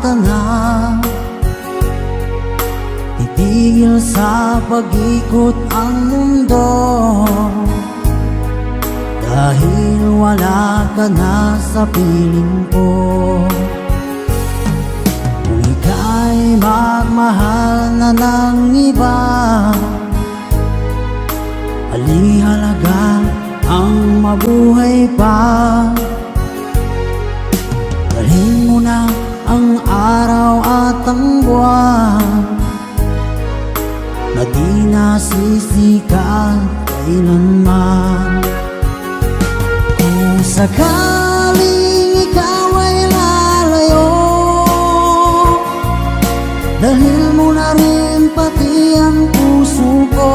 ingatan na titigil sa pag-ikot ang mundo, dahil wala ka na sa piling ko. Kung ika'y magmahal na ng iba, alihalaga ang mabuhay pa. Dalhin mo na ang araw at ang buwan na di nasisikat kailanman. Kung sakaling ikaw ay lalayo, dalhin mo na rin pati ang puso ko.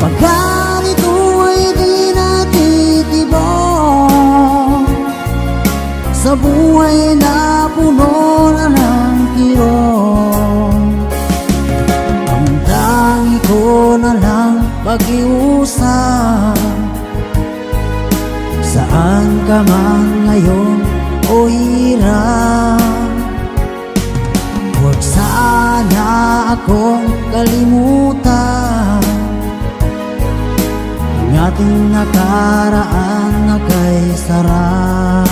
Pagkat ito ay di natitibok sa buhay na puno na ng kirot, ang tangi ko na lang pag-iusap. Saan ka man ngayon o hirap, huwag sana akong kalimutan. Ang ating nakaraan na kay sarap.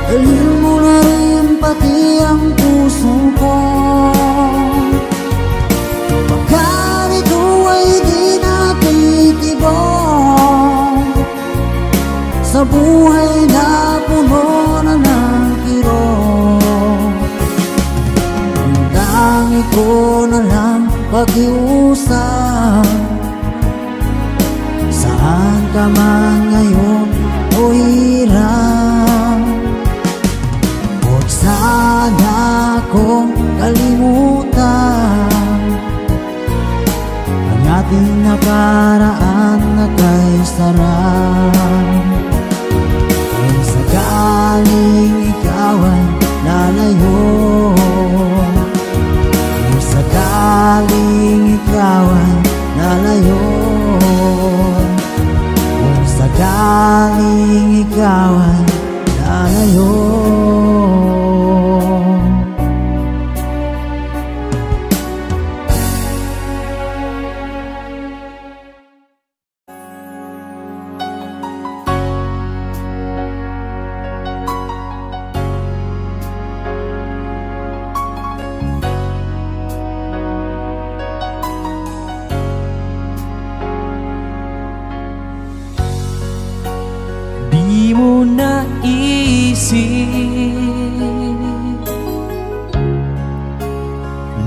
Dalhin mo na rin pati ang puso ko. Pagkat ito ay di natitibok sa buhay na puno na ng kirot, ang tangi ko na lang pag-iusap. Saan ka man ngayon o hirap, huwag sana akong kalimutan. Ang ating nakaraan na kay sarap. Kung sakaling ikaw ay lalayo, kung sakaling ikaw ay lalayo, kung sakaling ikaw ay lalayo. Di mo naisip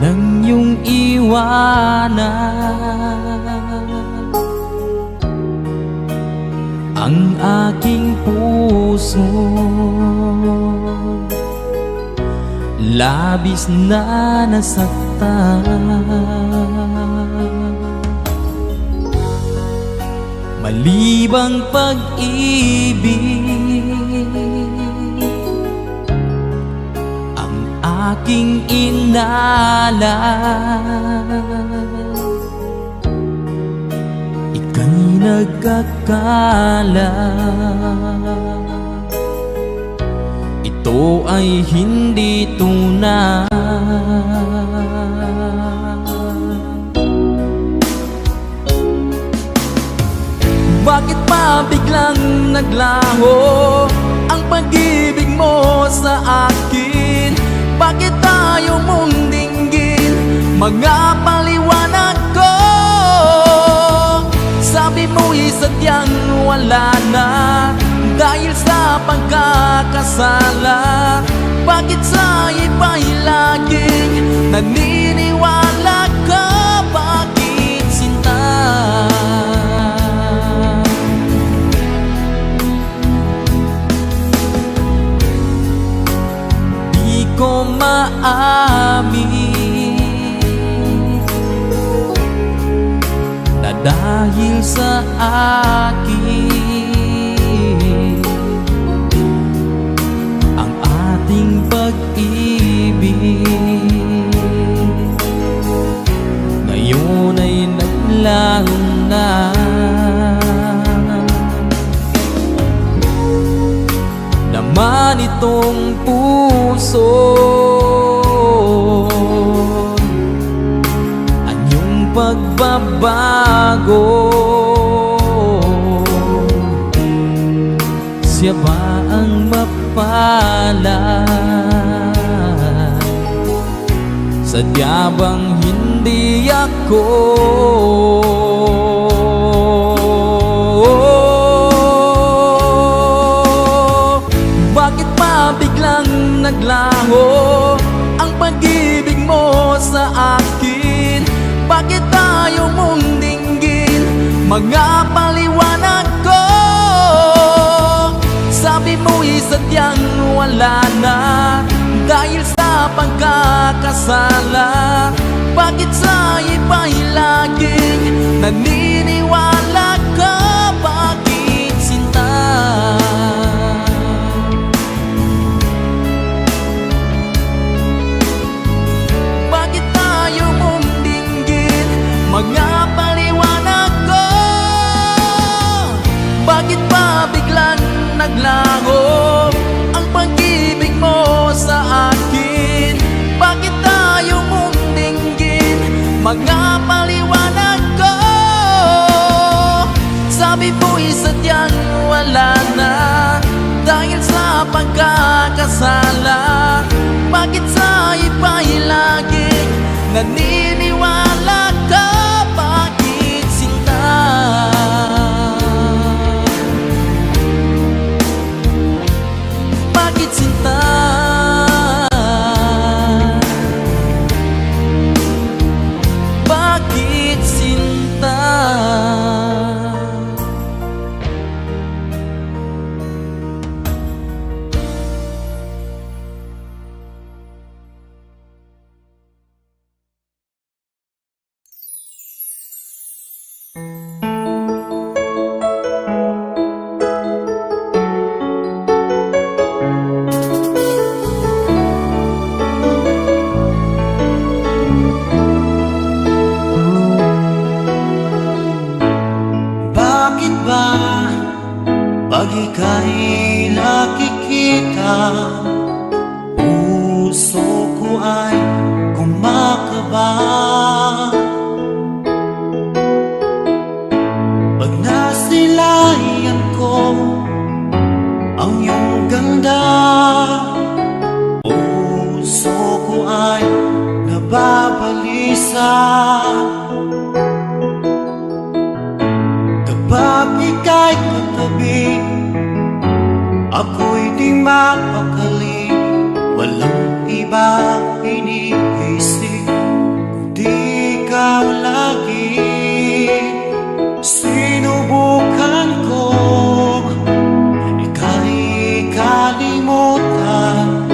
nang iyong iwanan ang aking puso, labis na nasaktan. Malibang pag-ibig ang aking inalan, ika'y nagkakala. Ito ay hindi tunay. Bakit pa biglang naglaho ang pag-ibig mo sa akin? Bakit tayo mong dinggin mga paliwanag ko? Sabi mo'y sadyang wala na dahil sa pagkakasala. Bakit sa iba'y laging naniniwala ka? Bakit sinta? dahil sa akin ang ating pag-ibig. Ngayon ay naglaho na, naman itong puso anyong pagbabago. Siya ba ang mapalad? Sadya bang hindi ako? Bakit pa biglang naglaho ang pag-ibig mo sa akin? Bakit tayo mong dinggin mga paliwanag ko? Sabi mo'y sadyang wala na dahil sa pagkakasala. Bakit sa iba'y laging naniniwala ka? Bakit sinta? Bakit tayo mong dinggin mga paliwanag ko? Bakit pa biglang naglaho ang pag-ibig mo sa akin? Bakit tayo mong dinggin mga paliwanag ko? Sabi mo'y sadyang wala na dahil sa pagkakasala. Bakit sa iba'y laging naniniwala ka? Bakit sinta? Bakit sinta? Bakit sinta? Bakit ba pag ika'y nakikita, puso ko ay kumakaba? Pag nasilayan ko ang iyong ganda, puso ko ay nababalisa. Kapag ika'y katabi, ako'y di mapakali. Walang ibang iniisip kundi ikaw lagi. Sinubukan ko ika'y kalimutan,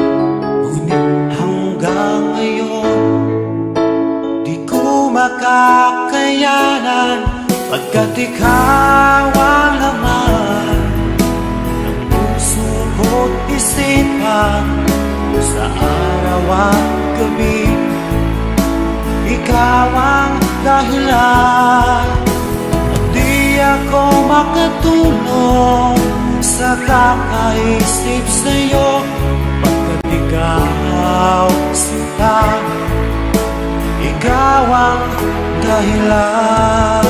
ngunit hanggang ngayon di ko makakayanan. Pagkat ikaw ang laman ng puso ko't isipan, sa araw at gabi ikaw ang dahilan. At di ako makatulog sa kakaisip sa'yo, pagkat ikaw sinta, ikaw ang dahilan.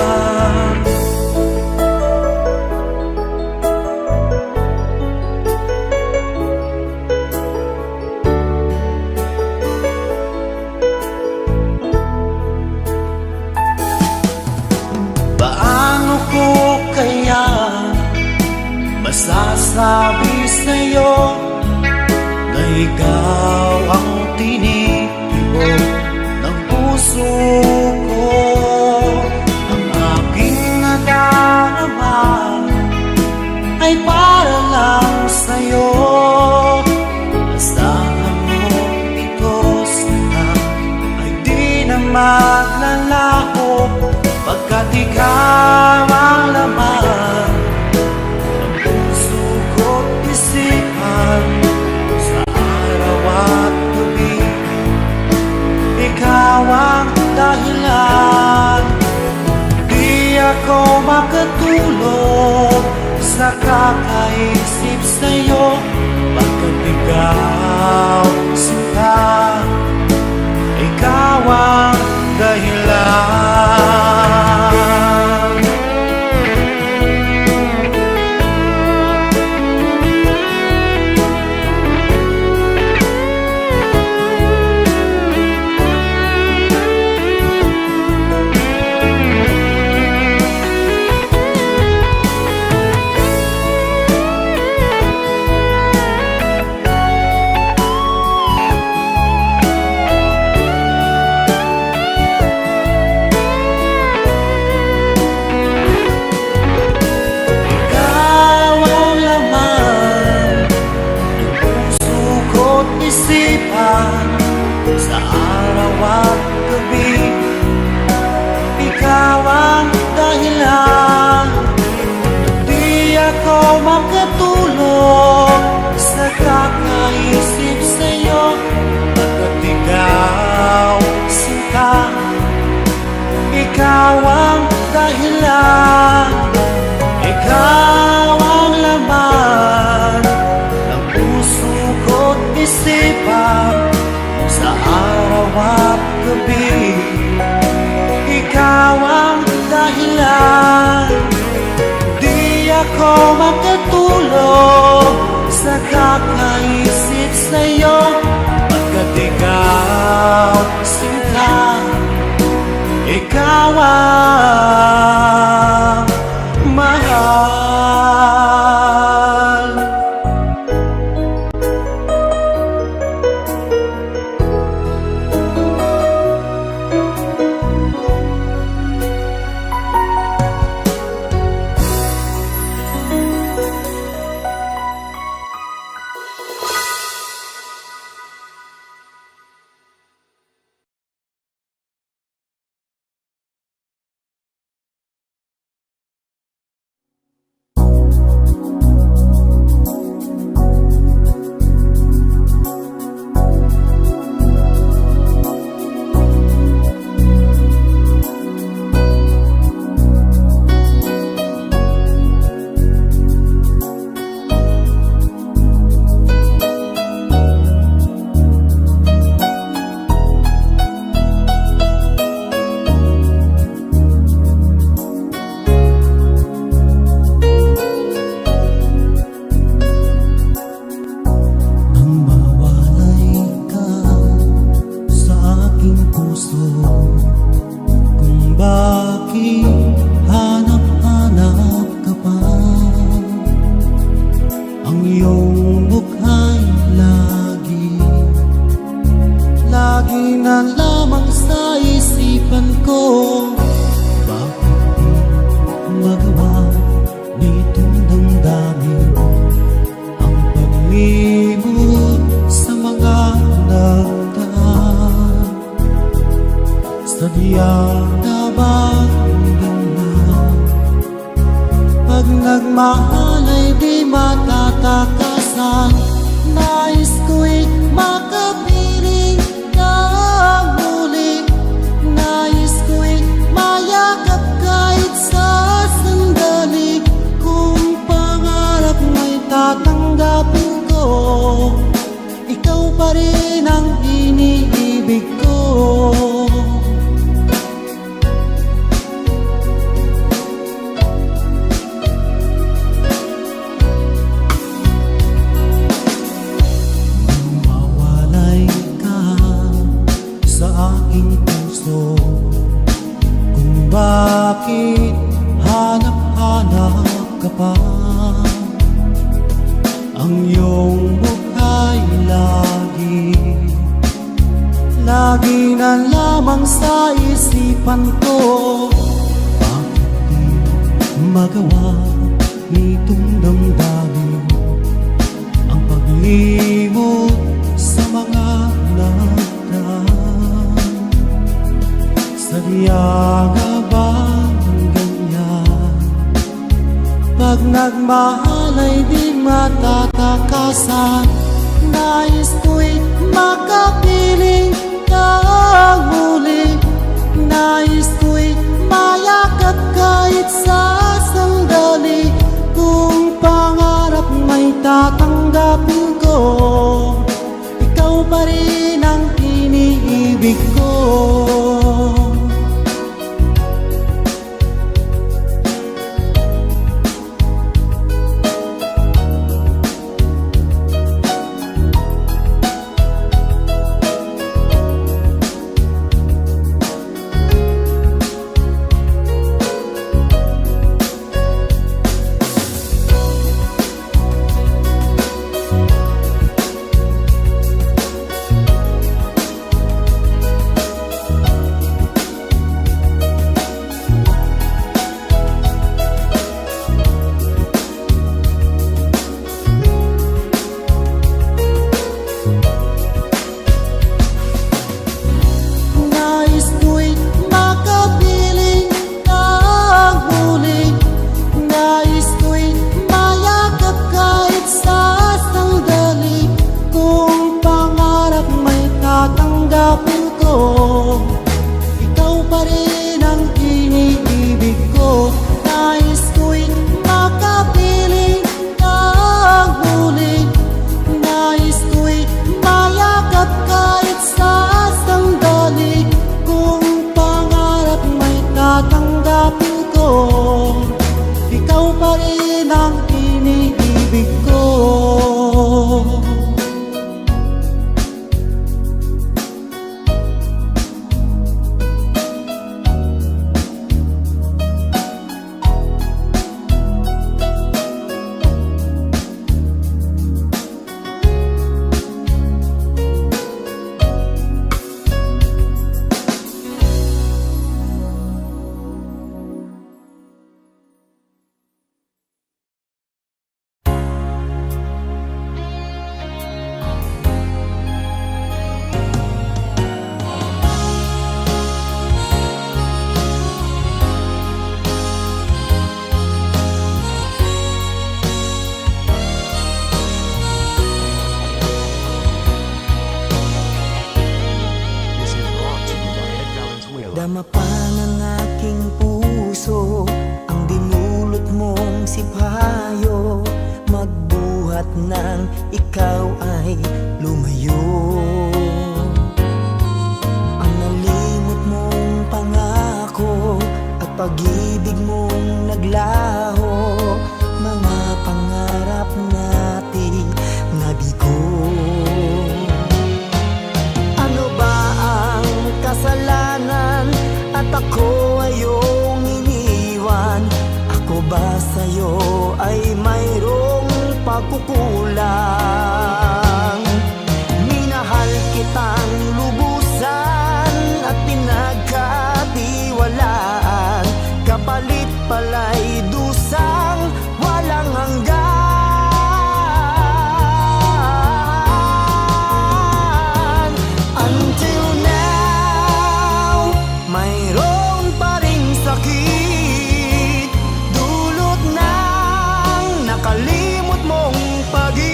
Paano ko kaya masasabi sa'yo na ikaw ang tinitibok ng puso ko? Ang aking nadarama ay para lang sa'yo. Asahan mo ito sana ay di na maglalaho. Pagka Pagkat ikaw ang laman ng puso ko't isipan, sa araw at gabi. Ikaw ang dahilan, di ako makatulog sa kakaisip sa'yo. Pagkat ikaw, sinta, ikaw ang dahilan. Sa araw at gabi, ikaw ang dahilan, di ako makatulog sa kakaisip sa'yo. Pagkat ikaw, sinta, ikaw ang dahilan, ikaw ang laman ng puso ko't isipan, sa araw at gabi. Ikaw ang dahilan, di ako makatulog sa kakaisip sa'yo. Pagkat ikaw, sinta, ikaw ang mahal. Nagmahal ay di matatakasan. Nais ko'y makapiling ka muli. Nais ko'y mayakap kahit sa sandali. Kung pangarap mo'y tatanggapin ko, ikaw pa rin ang iniibig ko. Bakit hanap-hanap ka pa? Ang iyong buhay lagi na lamang sa isipan ko. Bakit di magawa nitong damdamin ang paglimot sa mga nagdaan? Sadya nga ba Pag nagmahal ay di matatakasan. Nais ko'y makapiling ng muli. Nais ko'y mayakap kahit sa sandali. Kung pangarap may tatanggapin ko, ikaw pa rin ang iniibig ko. Dama pa ng aking puso ang dinulot mong sipayo. Magbuhat ng ikaw ay lumayo. Ang nalimot mong pangako at pag-ibig mong naglaho. Mga pangarap natin nabigo. Ano ba ang kasalanan at ako ay iyong iniwan? Ako ba sa'yo ay mayroong pagkukulang? Minahal kitang lubusan at pinagkatiwalaan. Kapalit pala'y dusang walang hanggan. Until now, mayroon pa ring sakit, dulot ng nakalimot mong pag-ibig.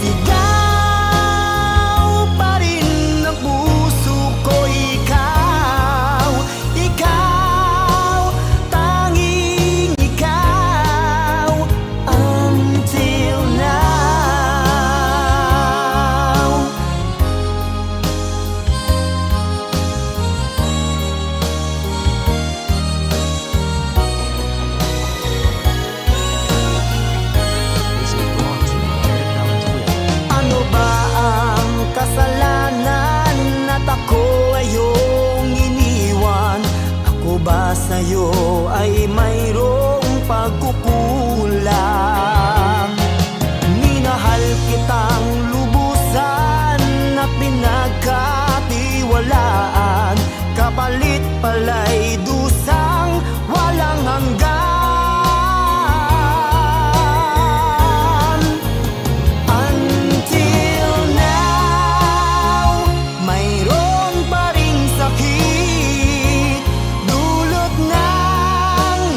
Sigaw pa rin ang puso ko, ikaw, ikaw, tanging ikaw. Until now. Ano ba ang kasalanan at ako ay iyong iniwan? Ako ba sa'yo ay mayroong pagkukulang? Minahal kitang lubusan at pinagkatiwalaan. Kapalit pala'y dusang walang hanggan. Until now, mayroon pa ring sakit, dulot ng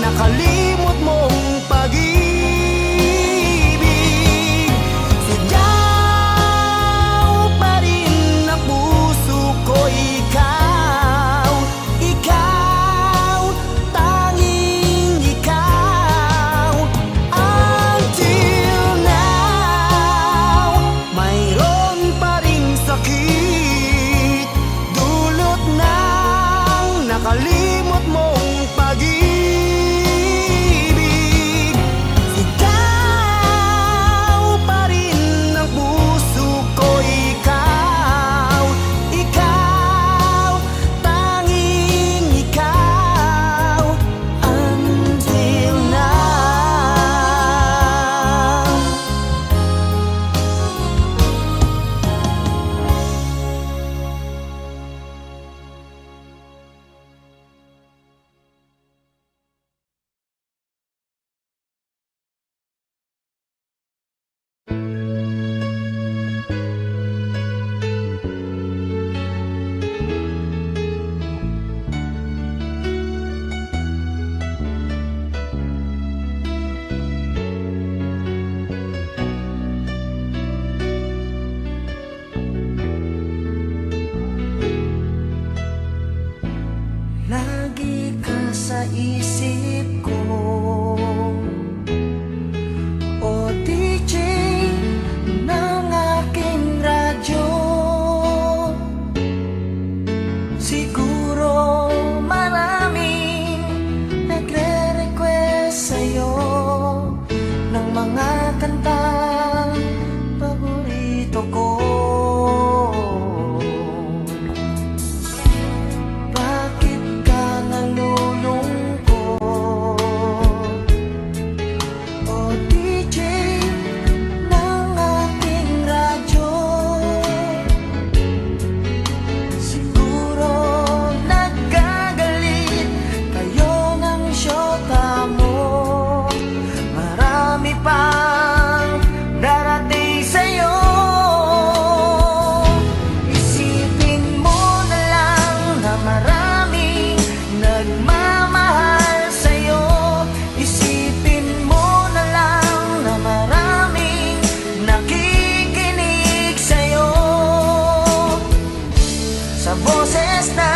sa boses na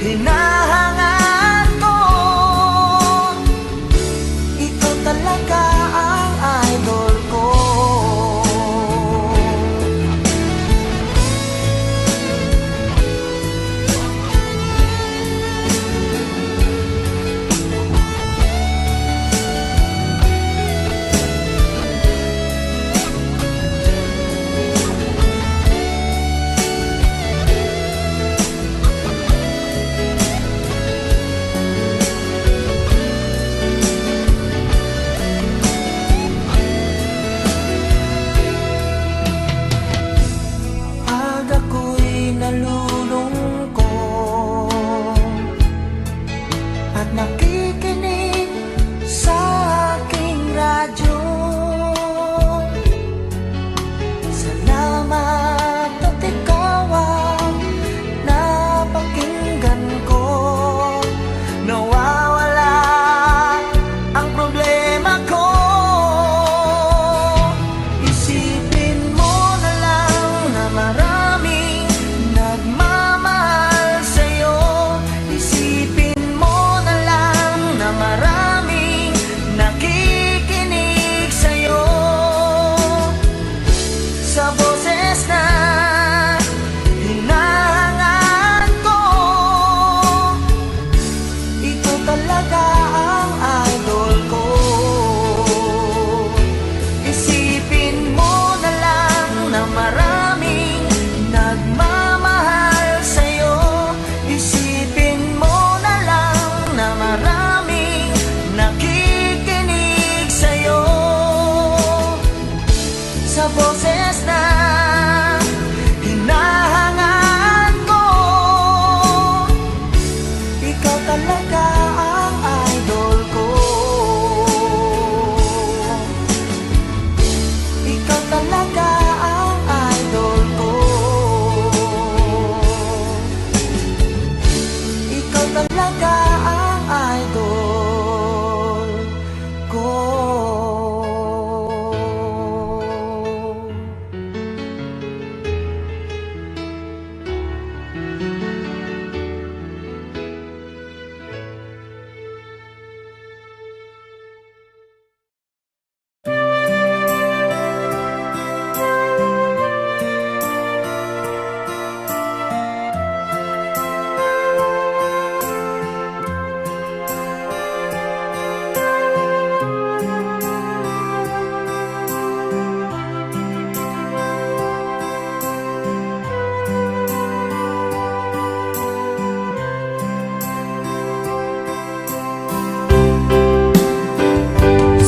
hinahangaan ko. Ikaw talaga ang idol ko. Pag ako'y nalulungkot at nakikinig sa aking radyo, salamat at ikaw ang napakinggan ko. Nawawala ang problema ko. Isipin mo na lang na maraming nagmamahal sa'yo. Isipin mo na lang na maraming nakikinig sa'yo. Sa boses na hinahangaan ko, ikaw talaga ang idol ko. Isipin mo na lang na maraming nagmamahal sa'yo. Isipin mo na lang na maraming nakikinig sa'yo. Sa boses na hinahangaan ko, ikaw talaga ang idol ko. Ikaw talaga ang idol ko. Ikaw talaga ang idol ko.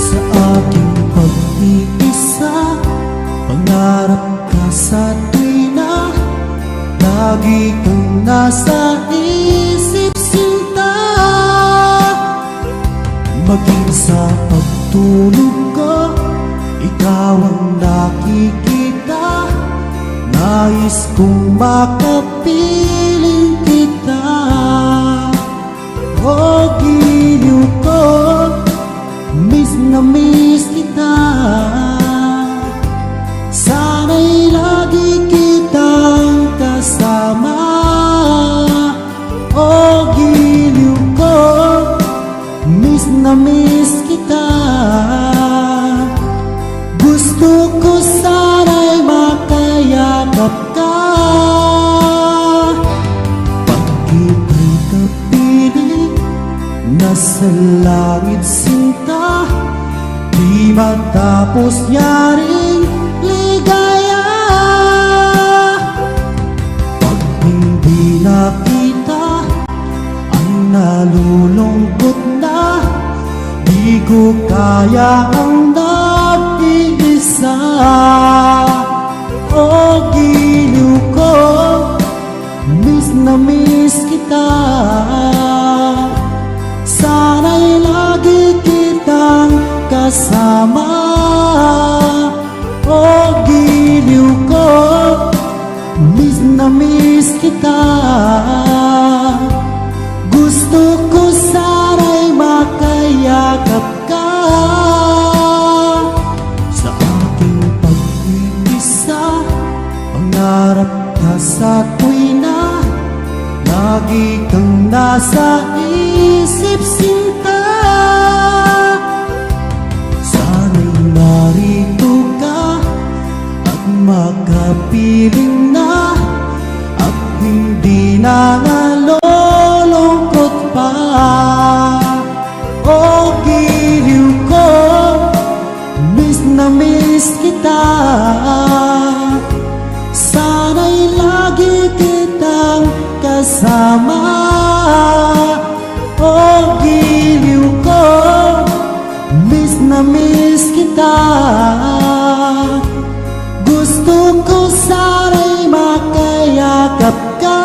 Sa aking pag-iisa, pangarap ka sa tuwina, lagi kang nasa isip sinta. Maging sa pagtulog ko, ikaw ang nakikita. Nais kong makapiling kita. O giliw ko, miss na miss kita. Sana'y lagi kitang kasama. O giliw ko, miss na miss kita. Gusto ko sana'y makayakap ka. Pag ika'y kapiling, nasa langit sinta, di matapos yaring ligaya. Pag hindi nakita, ay nalulungkot na, di ko kaya ang nag-iisa. O giliw ko, miss na miss kita. Sana'y lagi kitang kasama. O giliw ko, miss na miss kita. Gusto ko sana'y makayakap ka. Sa aking pag-iisa, pangarap ka sa tuwing Lagi kang nasa isip sinta, sana'y narito ka at makapiling na, at hindi na nalulungkot pa. O giliw ko, miss na miss kita, sana'y lagi kitang kasama. O giliw ko, miss na miss kita, gusto ko sana'y makayakap ka.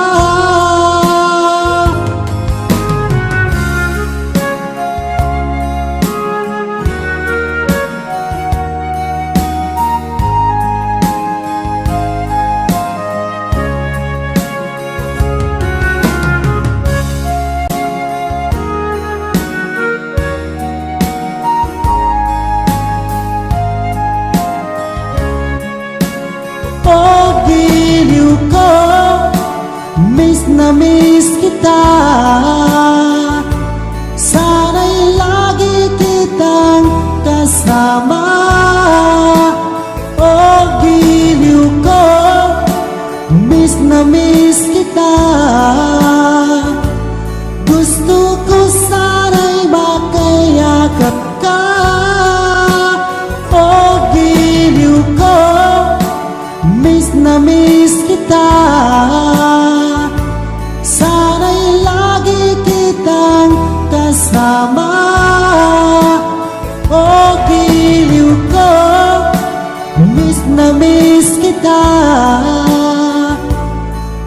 O giliw ko, miss na miss kita, sana'y lagi kitang kasama. O giliw ko, miss na miss kita, gusto ko sana'y makayakap ka. O giliw ko, miss na miss kita, sana'y lagi kitang kasama. O giliw ko, miss na miss kita,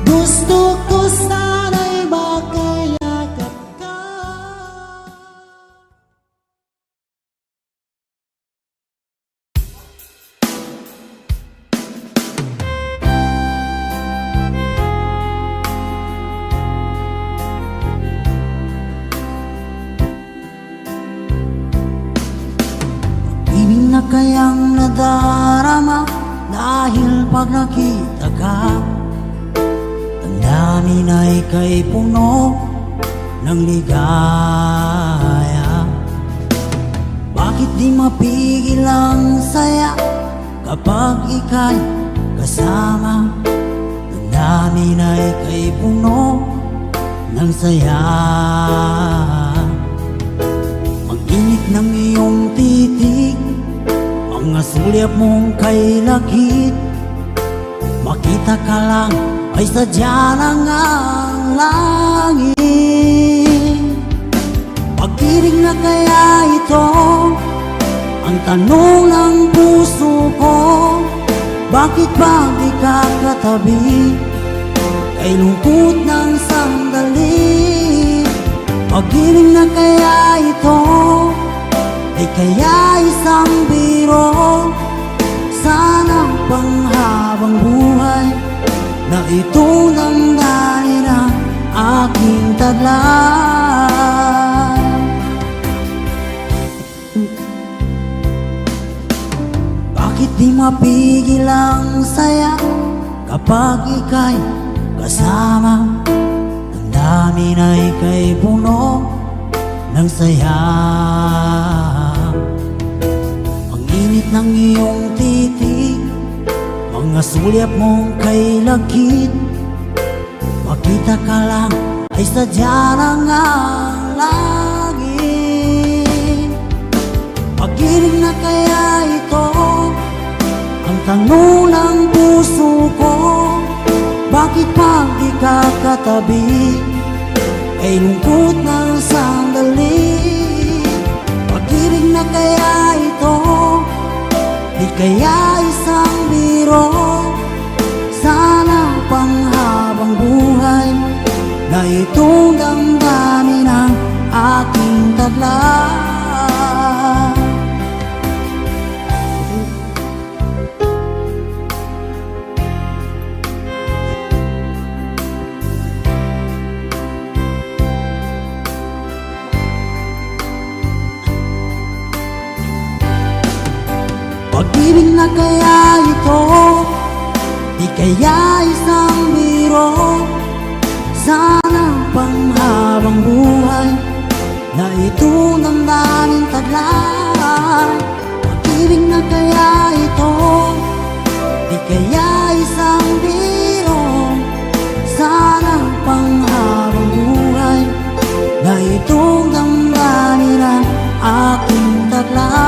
gusto ko sana'y makayakap ka. Ibig na kayang nadarama dahil pag nakita ka, ang dami na ika'y puno ng ligaya. Bakit di mapigil ang saya kapag ika'y kasama? Ang dami na ika'y puno ng saya. Mag-init ng iyong titig, mga sulyap mong kay lakit, makita ka lang ay sadya ng ang langit. Pag-ibig na kaya ito ang tanong ng puso ko, bakit ba di ka katabi kay lungkot ng sandali? Pag-ibig na kaya ito ay kaya isang biro, sana panghabang buhay na ito nang dahil ang aking taglay. Bakit di mapigil ang saya kapag ika'y kasama? Ang dami na ika'y puno ng saya. Ang init ng iyong titig, mga sulyap mong kay lakit, makita ka lang ay sadya ng ang langit. Pag-ibig na kaya ito ang tanong ng puso ko, bakit pag di ka katabi ay lungkot ng sandali? Pag-ibig na kaya ito di kaya isang biro, sana panghabang buhay na itong damdamin ng aking taglay. Pag-ibig na kaya ito, di kaya isang biro, sana habang buhay na ito ng daming taglay. Pag-ibig na kaya ito, di kaya isang biro. Sana panghabang buhay na itong damdamin ang aking taglay.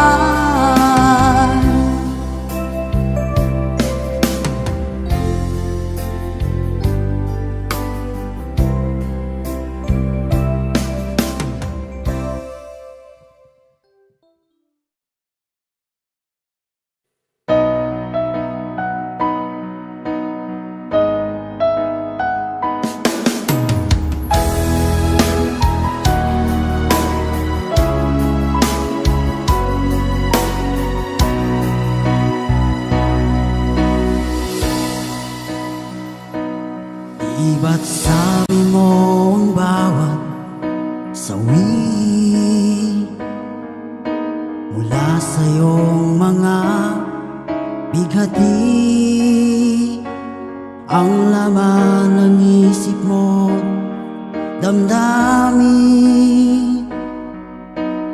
Di ba't sabi mo ang bawat sawi mula sa iyong mga bighati ang laman ng isip mo, damdamin,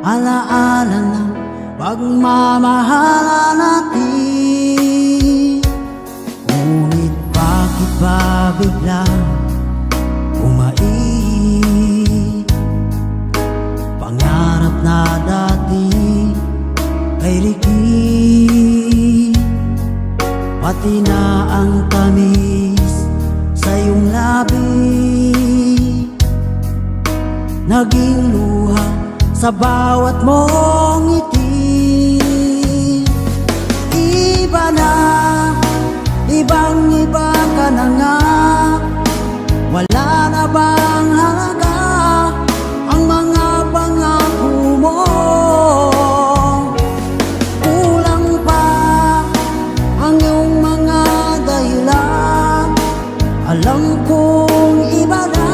alaala ng pagmamahala natin. Ngunit bakit ba biglang umait? Pangarap na dati ay likid, pati na ang tamis sa iyong labi, naging luha sa bawat mong ngiti. Iba na, ibang-iba ka na nga. Wala na bang halaga ang mga pangako mo? Kulang pa ang iyong mga dahilan. Alam kong iba na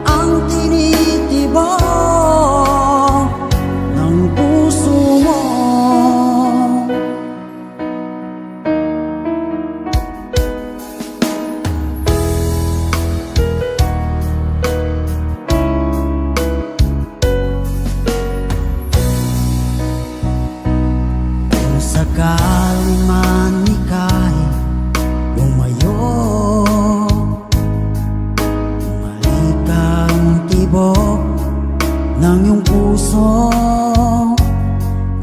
ang tinitibok ng puso mo. Sakaling man ika'y lumayo, bumalik ang tibok ng iyong puso.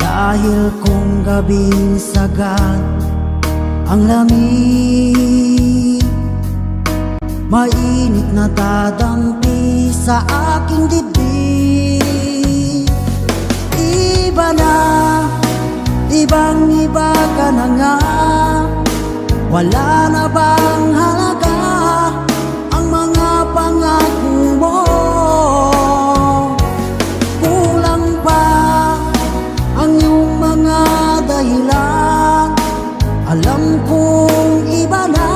Dahil kung gabing sagad ang lamig, mainit na dadampi sa aking dibdib. Iba na, ibang-iba ka na nga. Wala na bang halaga ang mga pangako mo? Kulang pa ang iyong mga dahilan. Alam kong iba na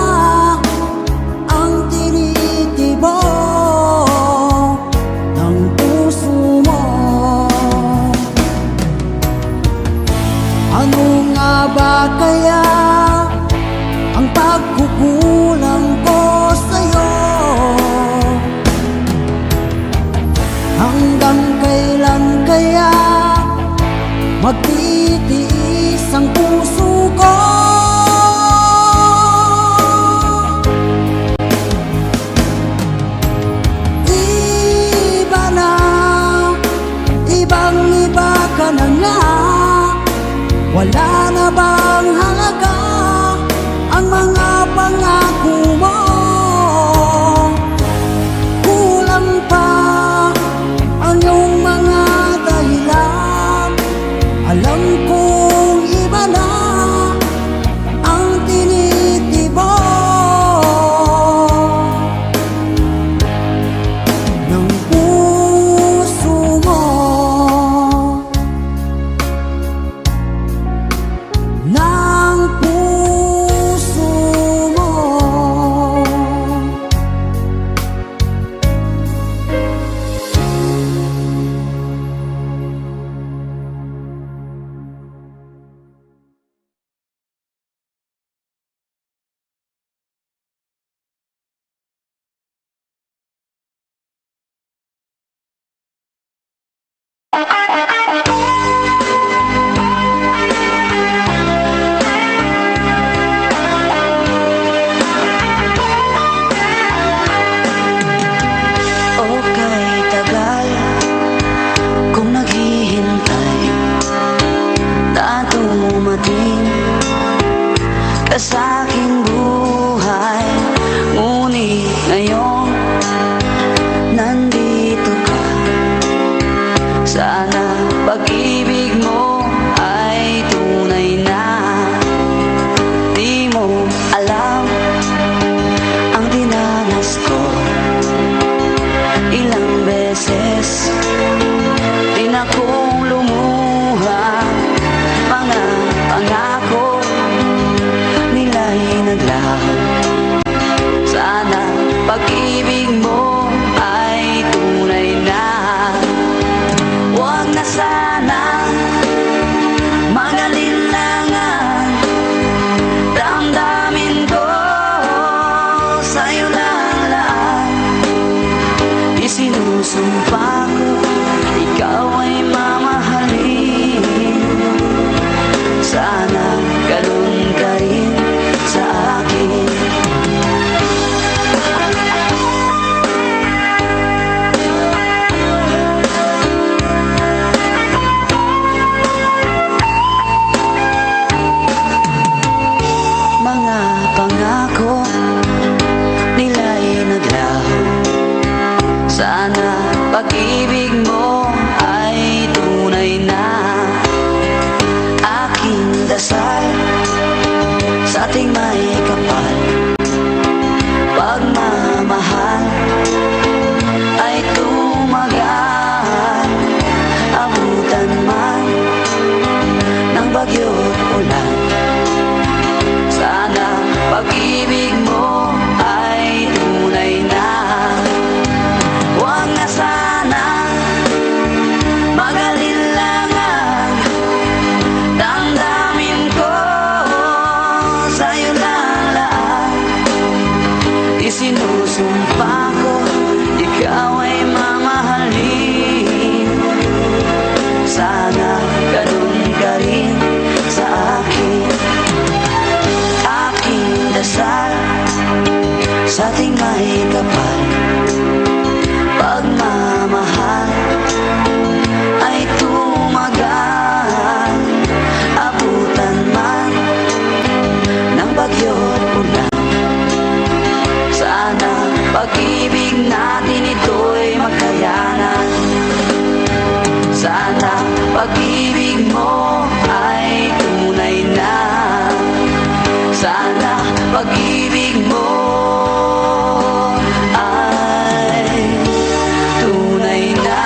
ang tinitibok ng puso mo. Ano nga ba kaya ang pagkukulang ko sa'yo? Hanggang kailan kaya magtitiis ang puso ko? Iba na, ibang-iba ka na nga. Wala na bang halaga ang mga pangako mo? Kulang pa ang iyong mga dahilan. Alam pag-ibig mo ay tunay na. Di mo alam ang dinanas ko. Ilang beses din akong lumuha. Mga pangako nila'y naglaho. Sana pag-ibig mo ay tunay na. Huwag na sana mag-alinlangan. Damdamin ko sa'yo lang lahat. Isinusumpa ko ikaw ay mamahalin. Sana ganun ka rin sa akin. Mga pangako nila'y naglaho. Sana pag-ibig mo ay tunay na. Aking dasal sa ating may kapal. Pagmamahal ay tumagal. Abutan man ng bagyo't ulan. Sana pag-ibig mo ay tunay na. Huwag na sana mag-alinlangan. Damdamin ko sa'yo lang lahat. Isinusumpa ko ikaw ay mamahalin. Sana ganun ka rin sa akin. Aking dasal sa ating may kapal. Pagmamahal ay tumagal. Abutan man ng bagyo't ulan. Sana pag-ibig natin ito'y magkayanan. Sana pag-ibig mo ay tunay na. Sana pag-ibig mo ay tunay na.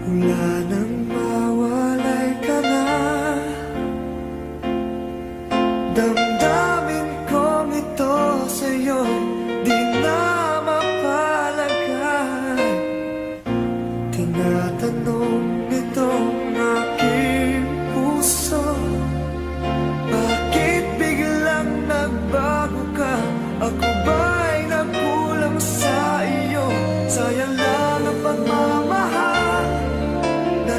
Wala nang mawalay ka na. Damdamin kong ito sa'yo'y di na mapalagay. Tinatanong nitong aking puso, bakit biglang nagbago ka? Ako ba'y nagkulang sa iyo? Sayang lang ang pagmamahal na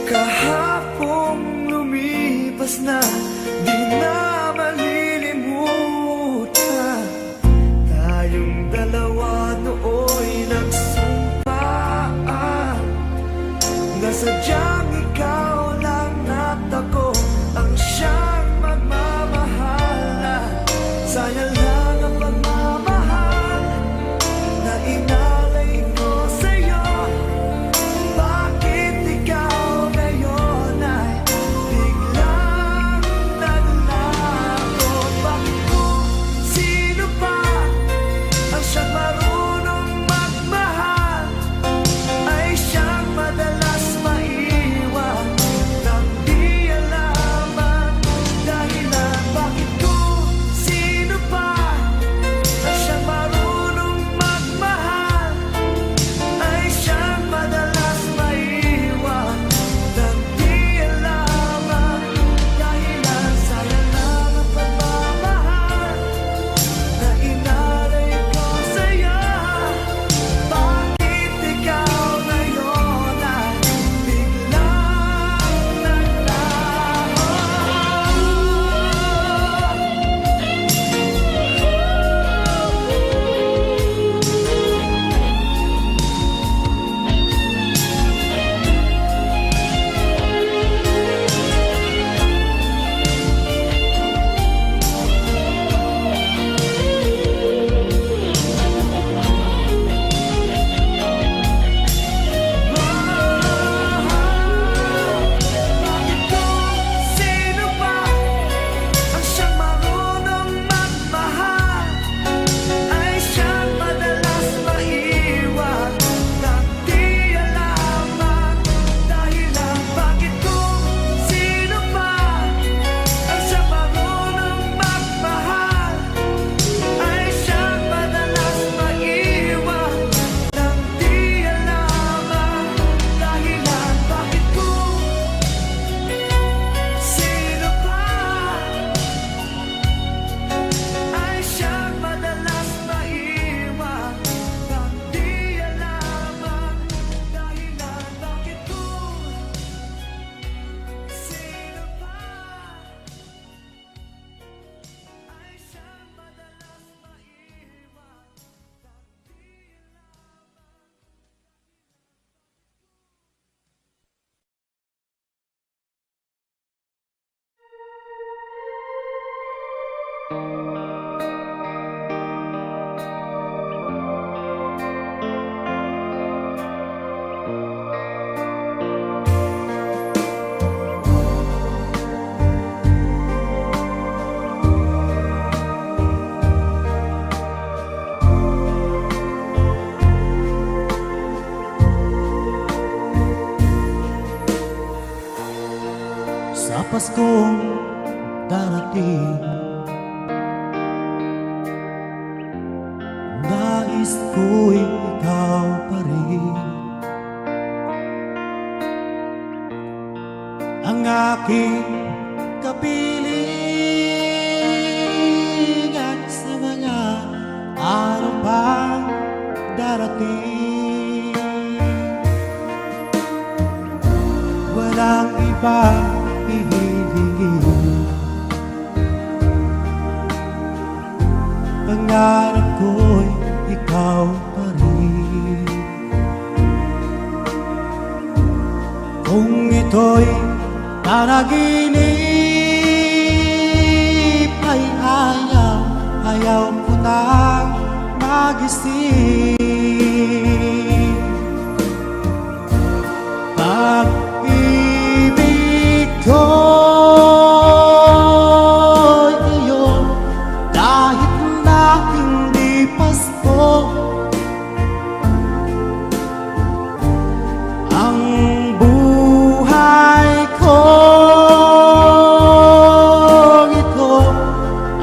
Kahapong lumipas na, di na malilimutan. Tayong dalawa nooy nagsumpaan na sadyang ikaw lang at ako ang siyang magmamahalan. Sayang lang ang pagmamahal na inalay ko sa'yo. Bakit ikaw ngayon ay biglang naglago? Bakit kung sino pa ang siyang marunong magmahal ay siyang madalas maiwan nang di alam ang dahilan? Bakit kung sino pa ang siyang marunong magmahal ay siyang madalas maiwan nang di alam ang dahilan? Sayang lang ang pagmamahal na inaray ko sa'yo. Bakit ikaw ngayon ay biglang naglaho? Bakit kung sino pa ang siyang marunong magmahal ay siyang madalas maiwan nang di alam ang dahilan? Bakit kung sino pa ang siyang marunong magmahal ay siyang madalas maiwan nang di alam ang dahilan? Bakit kung sino pa ay siyang madalas maiwan nang di alam ang dahilan? Bakit kung sino pa ay siyang madalas maiwan nang di Sa Paskong darating, nais ko'y ikaw pa rin ang aking kapiling at sa mga araw pang darating. Walang ibang hihilingin, pangarap ko'y ikaw pa rin. Kung ito'y panaginip ay ayaw ko nang magising. Pag-ibig ko'y iyo kahit na hindi Pasko. Ang buhay ko ito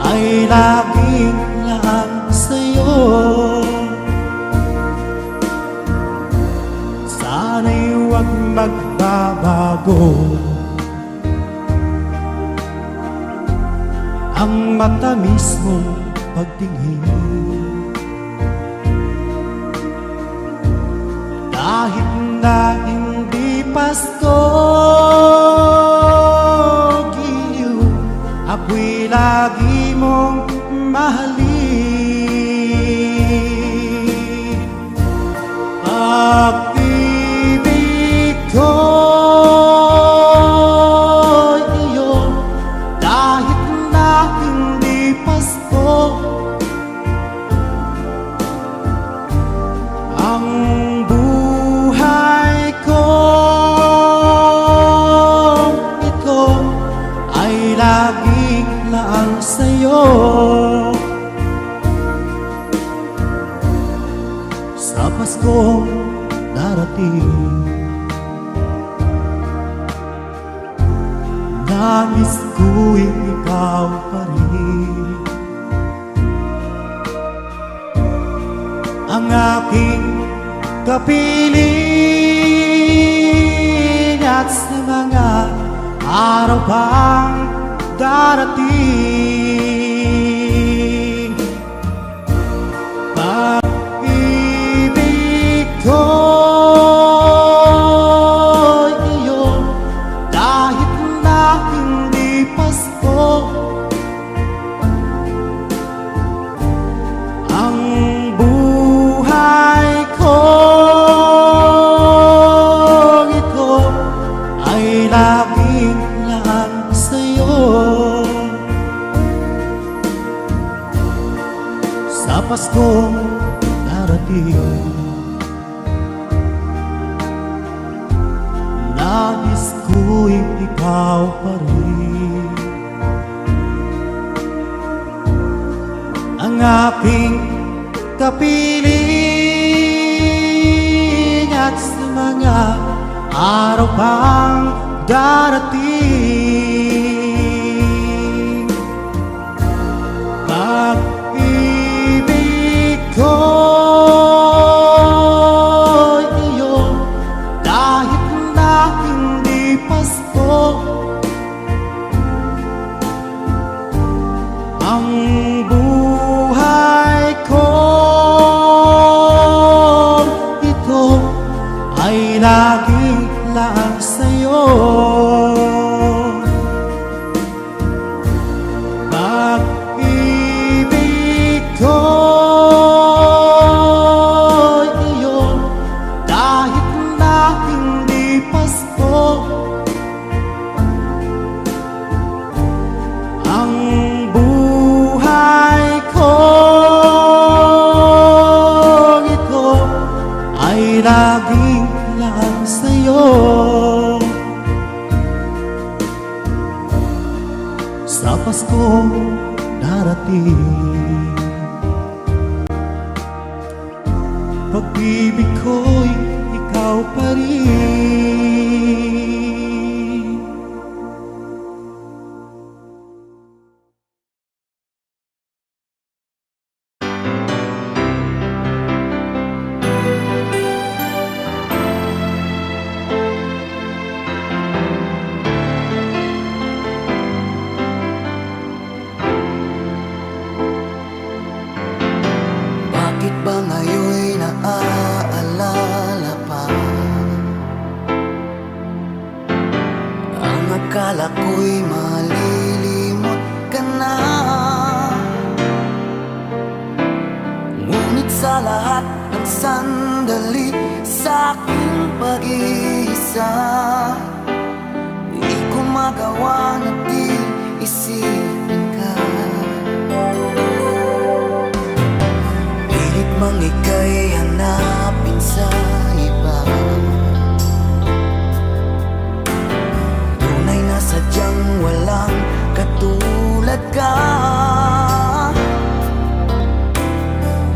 ay laging lang sa'yo. Sana'y huwag magbabago ang matamis mong pagtingin. Kahit na hindi Pasko, ako'y lagi mong mahalin. Pag-ibig ko'y iyo, kahit na hindi Pasko. Ang buhay ko ito ay laging laang sa'yo. Sa Paskong darating, nais ko'y ikaw pa rin. Ang aking kapiling at sa mga araw pang darating. Pag-ibig ko'y iyo, kahit na hindi Pasko. Ang buhay ko ito ay laging laan sa'yo. Sa Paskong darating, nais ko'y ikaw pa rin. Ang aking kapiling at sa mga araw pang darating. Pag-ibig ko'y iyo, kahit na hindi Pasko. Ang buhay ko ito ay laging laang sa'yo. Pag-ibig ko'y iyo, kahit na hindi Pasko. Ang buhay ko ito ay laging laang sa'yo. Sa Paskong darating, pag-ibig ko'y ikaw pa rin. Bakit ba ngayon'y naaalala pa ang akala ko'y malilimot ka na? Ngunit sa lahat ng sandali sa aking pag-iisa, di ko magawa na di isipin ka. Pilit mang ika'y hanapin sa iba, tunay na sadyang walang katulad ka.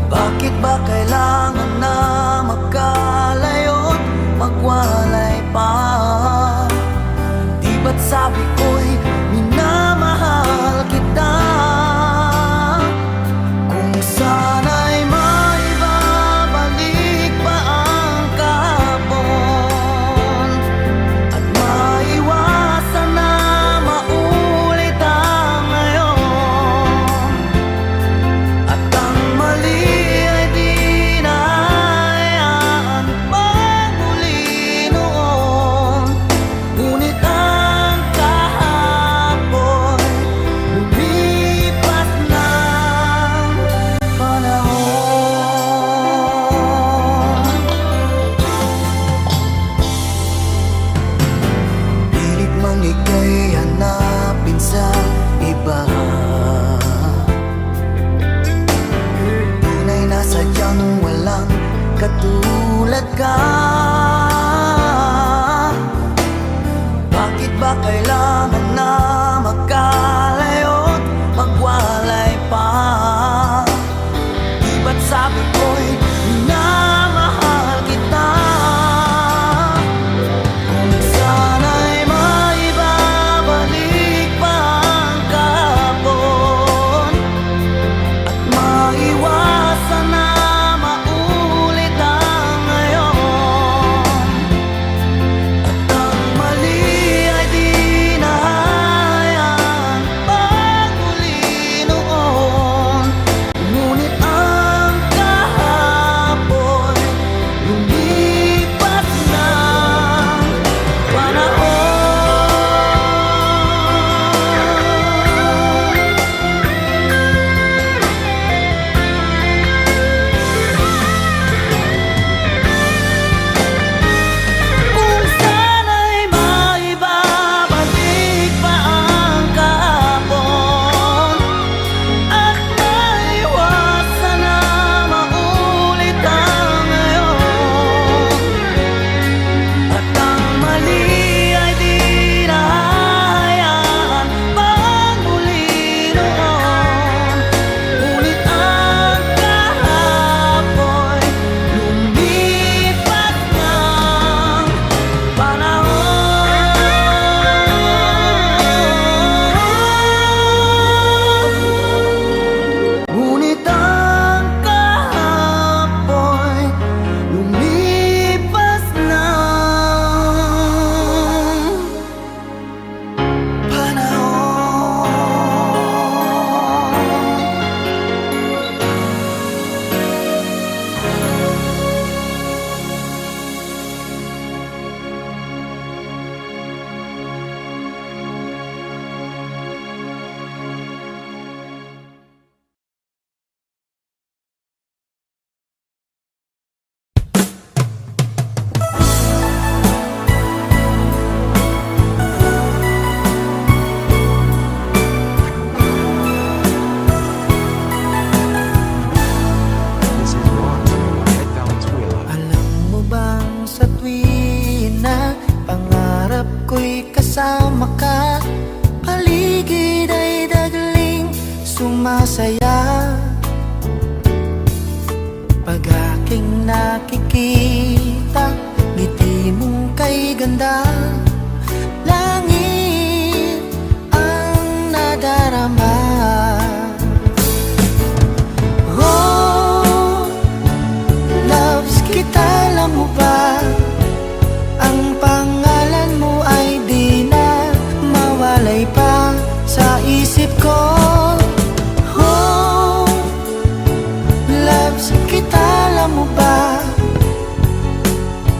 Bakit ba kailangan na magkalayo't magwalay pa? Di ba't sabi ko'y minamahal kita? Kung sana'y maibabalik pa ang kahapon at maiwasan na maulit ang ngayon, at ang mali ay di na hayaan pang muli noon, ngunit ang kahapon ba kailangan na magkalayo't magwalay pa? Di ba't sabi ko'y minamahal kita? Kung sana'y maibabalik pa ang kahapon at maiwasan na maulit ang ngayon, at ang mali ay di na hayaan pagmuli noon. Ngunit ang kahapon lumipas ng panahon. Kung sana'y maibabalik pa ang kahapon at maiwasan na maulit ang ngayon, at ang mali ay di na hayaan pagmuli noon. Ngunit ang kahapon lumipas ng panahon. Ngunit ang kahapon lumipas ng panahon. This is Ron at Valenzuela. Alam mo bang sa tuwing na pangarap ko'y kasama ka, paligid ay dagling sumasaya. Pag aking nakikita, ngiti mong kay ganda, langit ang nadarama. Oh, loves kita, alam mo ba? Ang pangalan mo ay di na mawalay pa sa isip ko. Oh, loves kita, alam mo ba?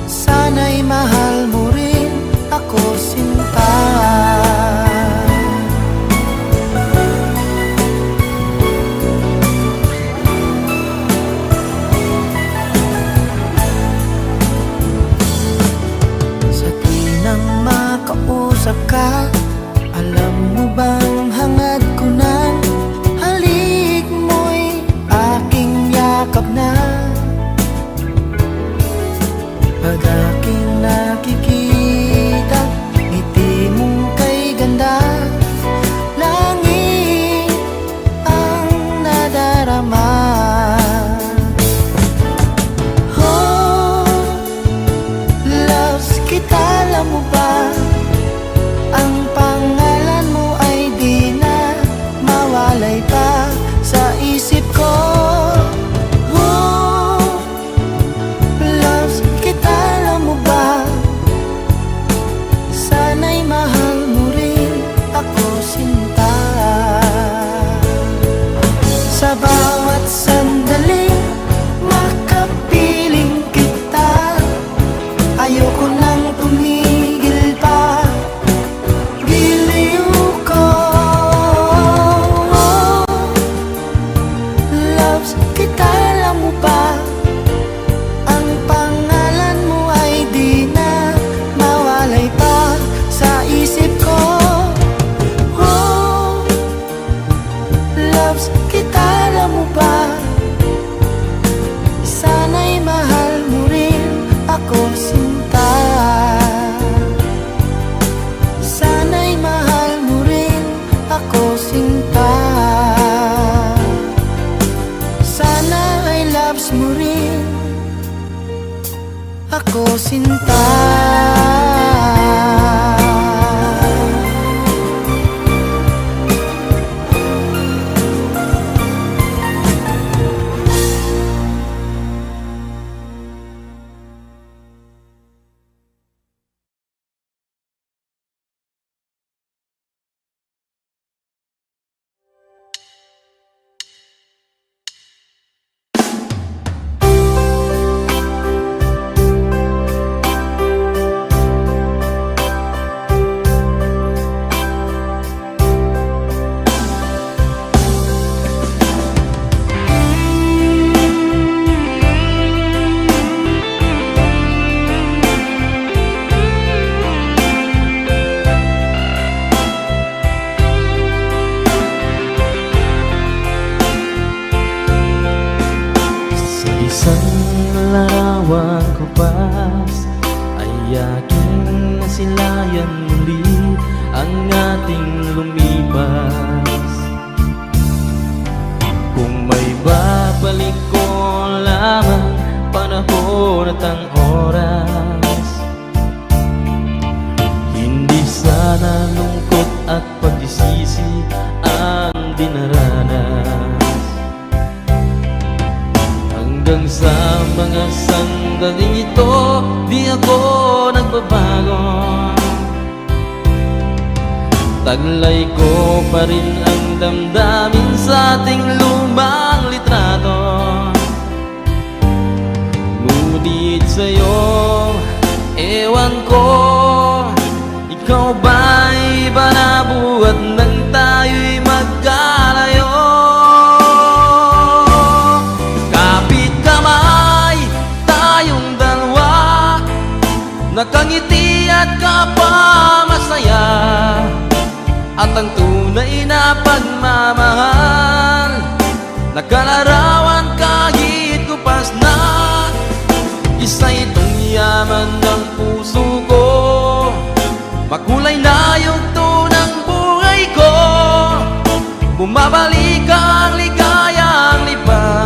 Sana'y mahal mo rin ako, sinta. Sa tinang makausap ka, alam mo bang hangad ko ng halik mo'y aking yakap na. Pag aking nakikita, ngiti mong kay ganda, langit ang nadarama. Oh, loves kita, alam mo ba? Ang pangalan mo ay di na ko sinta. Isang larawan ko pas ay aking nasilayan muli ang ating lumipas. Kung may babalik ko lamang panahon at ang oras, hindi sana lungkot at pagsisisi ang dinaranas. Hanggang sa mga sandaling ito, di ako nagbabago. Taglay ko pa rin ang damdamin sa ating lumang litrato. Ngunit sa'yo, ewan ko, ikaw ba'y iba na buhat nang tayo'y magkalayo? Nakangiti at kapamasaya, at ang tunay na pagmamahal nakalarawan kahit kupas na. Isa itong yaman ng puso ko, makulay na yugto ng buhay ko. Bumabalik ang ligayang lipas.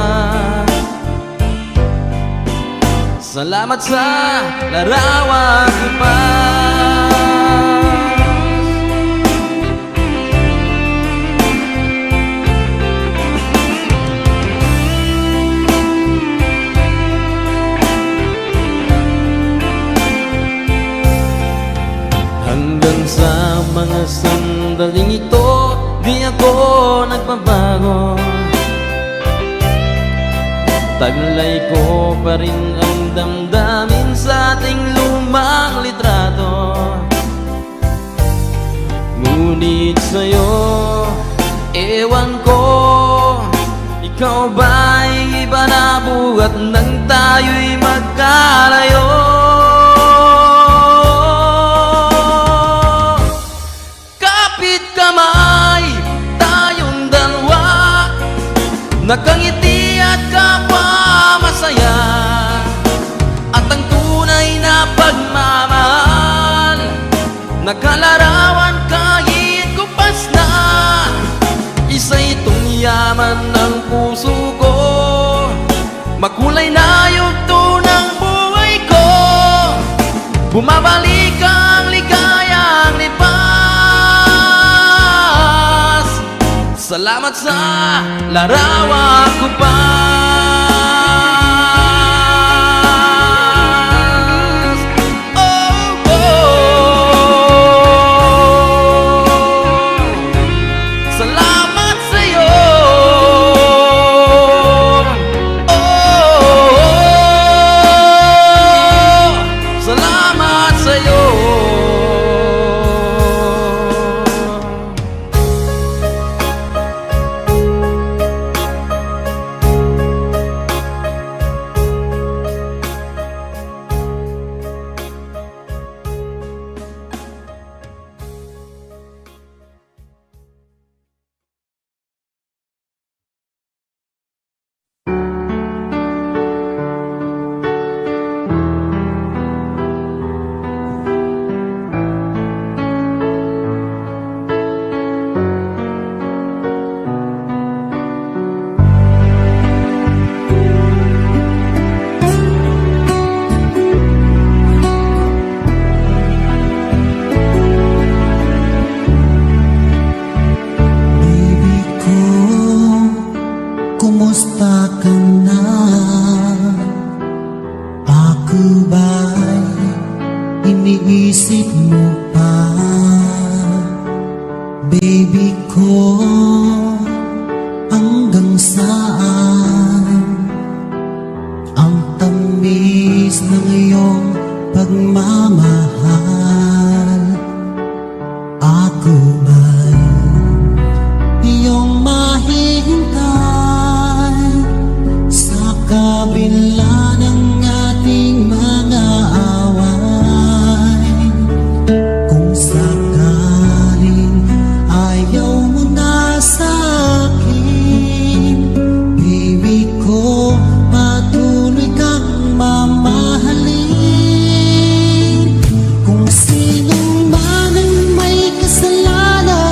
Salamat sa larawan ko pa. Hanggang sa mga sandaling ito, di ako nagbabago. Taglay ko pa rin ang damdamin sa ating lumang litrato. Ngunit sa'yo, ewan ko, ikaw ba'y iba na buhat nang tayo'y magkalayo? Kapit kamay, tayong dalawa, nakangiti at kapamasaya, at ang tunay na pagmamahal nakalarawan kahit kupas na. Isa itong yaman ng puso ko, makulay na yugto ng buhay ko. Bumabalik ang ligayang lipas. Salamat sa larawan ko pa. Iniisip mo pa, baby ko, hanggang saan ang tamis ng iyong pagmamahal? Ako ba'y iyong mahihintay sa kabila ng ating mga away? Kung sakaling ayaw mo na sa akin, baby ko, patuloy kang mamahalin. Kung sino man ang may kasalanan,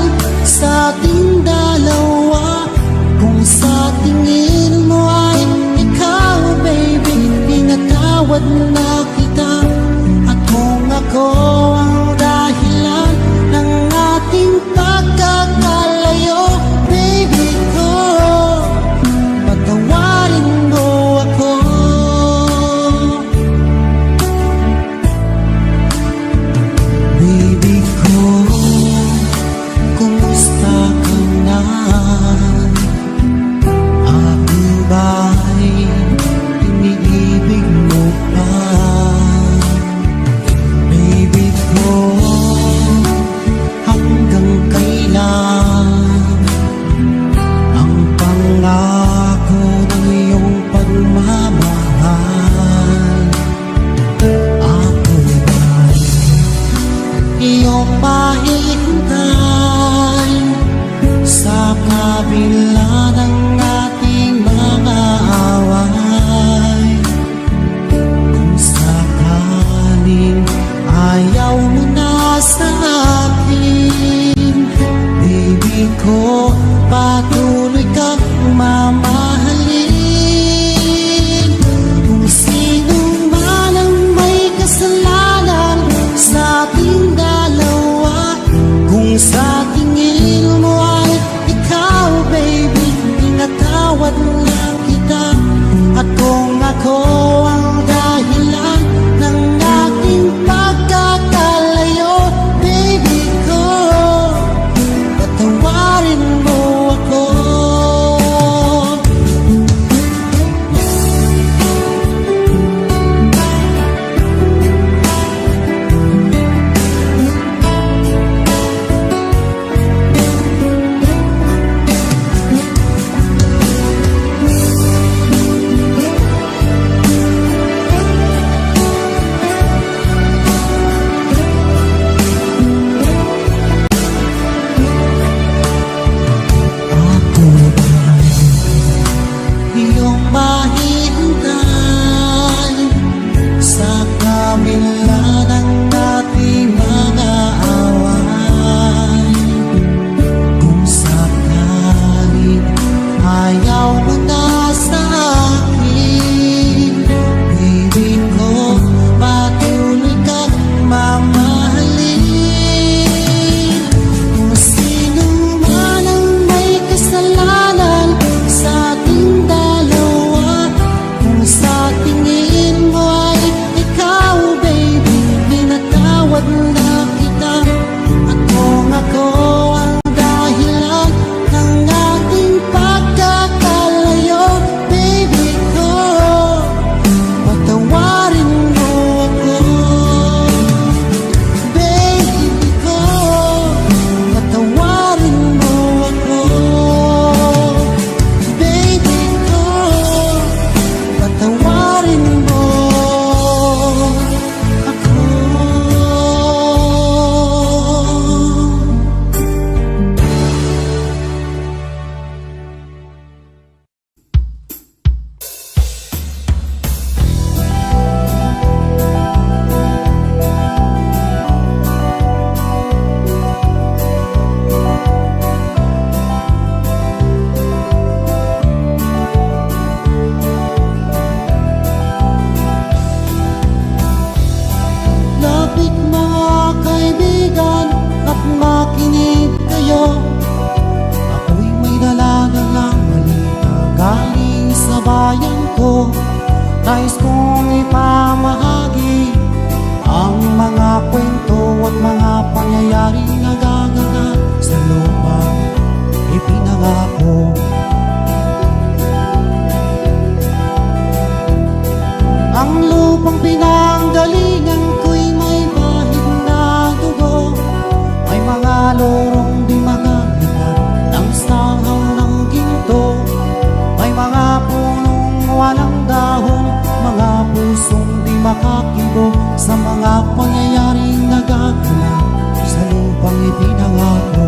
pangyayaring nagaganap sa lupang ipinangako.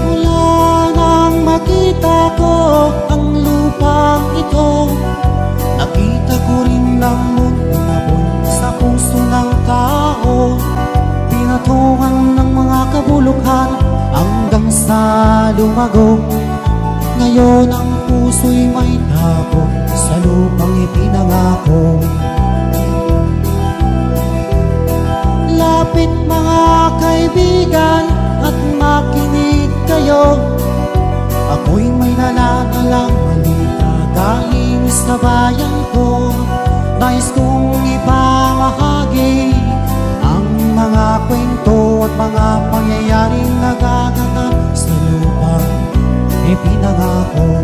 Mula nang makita ko ang lupang ito, nakita ko rin ang mundo na buwan sa puso ng tao. Pinatungan ng mga kabulukan hanggang sa lumago. Ngayon ang puso'y may takot sa lupang ipinangako. Lapit mga kaibigan at makinig kayo. Ako'y may nalalalang balita galing sa bayan ko. Nais kong ipamahagi ang mga kwento at mga pangyayaring nagaganap sa lupang ipinangako.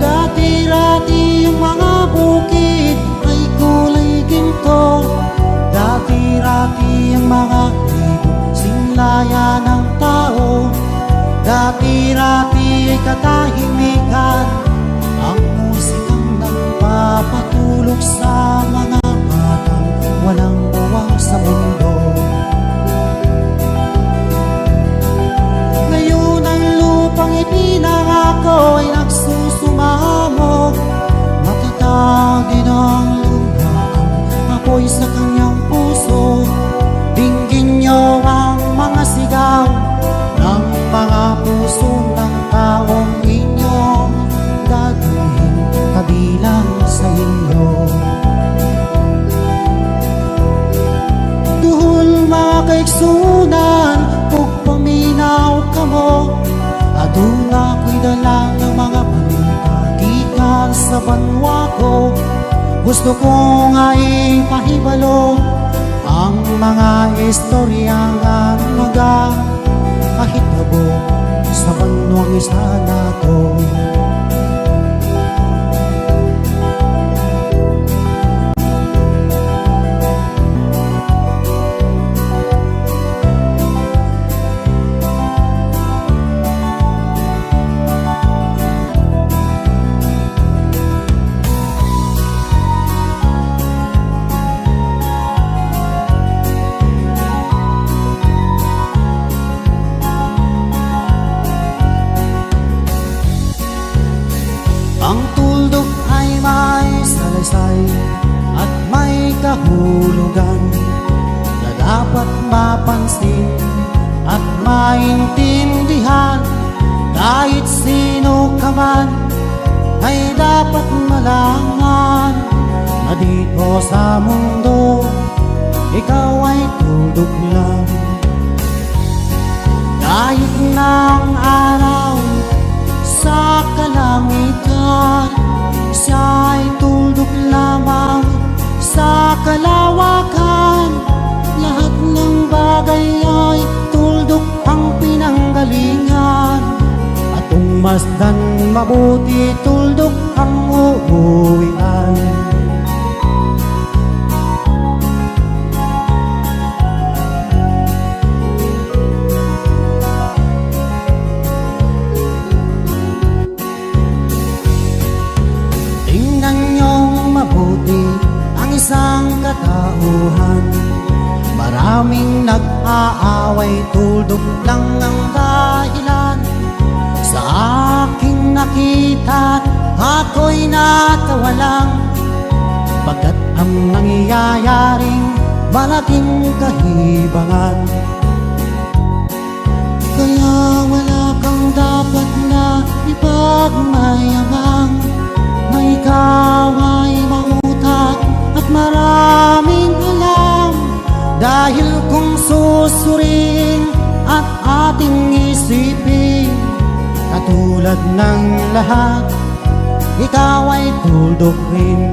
Dati-rati ang mga bukid ay kulay ginto. Dati-rati ang mga libo sinlaya ng tao. Dati-rati ay katahimikan ang musikang nagpapatulog sa mga batang walang uwang sa mundo. Ngayon ang lupang ipinangako ay nagsusumamo. Matatag din ang lupa, ang apoy sa kanyang puso. Dinggin niyo ang mga sigaw ng mga puso ng taong inyong gagawin kabilang sa inyo. Duhol mga kaigsunan, ug paminaw kamo. Aduna ko'y dala ng mga balita gikan sa banwa ko. Gusto ko nga ipahibalo ang mga istorya nga nagakahitabo sa banwang isana ko. Ang tuldok ay may salaysay at may kahulugan na dapat mapansin at maintindihan. Kahit sino ka man ay dapat malaman na dito sa mundo ikaw ay tuldok lang. Kahit ng araw sa kalangitan, siya ay tuldok lamang sa kalawakan. Lahat ng bagay ay tuldok ang pinanggalingan. At kung masdan mabuti, tuldok ang uuwian. Mabuti ang isang katauhan. Maraming nag-aaway, tuldok lang ang dahilan. Sa aking nakita, ako'y natawa lang. Pagkat ang nangyayaring malaking kahibangan. Kaya wala kang dapat na ipagmayabang. May ikaw ay mautang at maraming alam. Dahil kung susuriin at ating isipin, katulad ng lahat, ikaw ay tuldok rin.